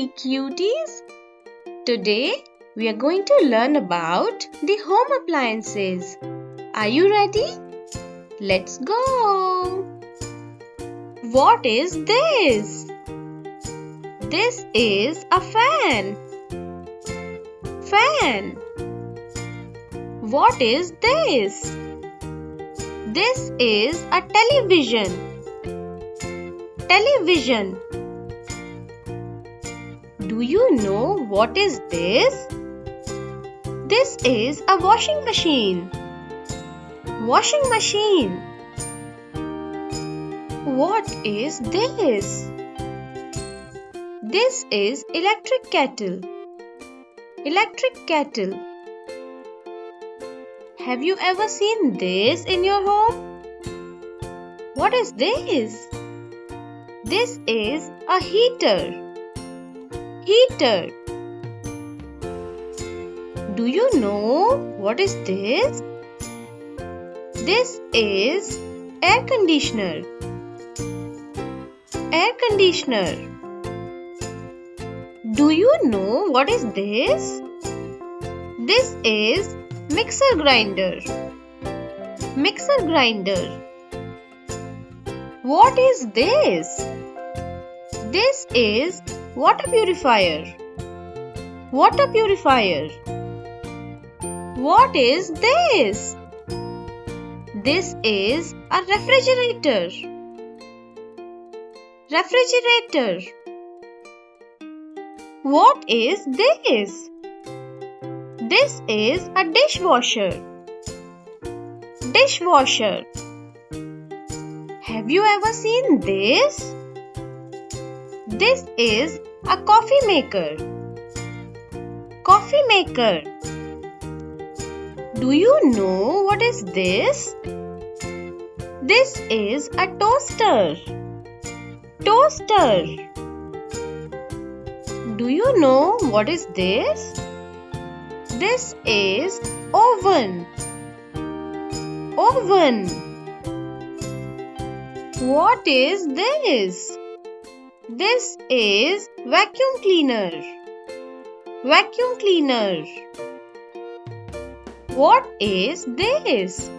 Hi cuties! Today we are going to learn about the home appliances. Are you ready? Let's go! What is this? This is a fan. Fan. What is this? This is a television. Television. Do you know what is this? This is a washing machine. Washing machine. What is this? This is electric kettle. Electric kettle. Have you ever seen this in your home? What is this? This is a heater. Heater. Do you know what is this? This is air conditioner. Air conditioner. Do you know what is this? This is mixer grinder. Mixer grinder. What is this? This is water purifier. Water purifier. What is this? This is a refrigerator. Refrigerator. What is this? This is a dishwasher. Dishwasher. Have you ever seen this? This is a coffee maker. Coffee maker. Do you know what is this? This is a toaster. Toaster. Do you know what is this? This is oven. Oven. What is this? This is vacuum cleaner. Vacuum cleaner. What is this?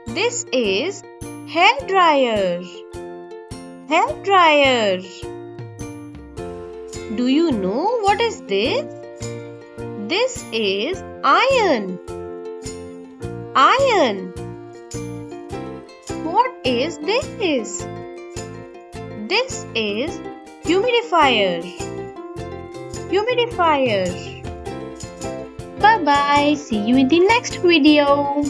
This is hair dryer. Hair dryer. Do you know what is this? This is iron. Iron. What is this? This is humidifier. Humidifier. Bye bye. See you in the next video.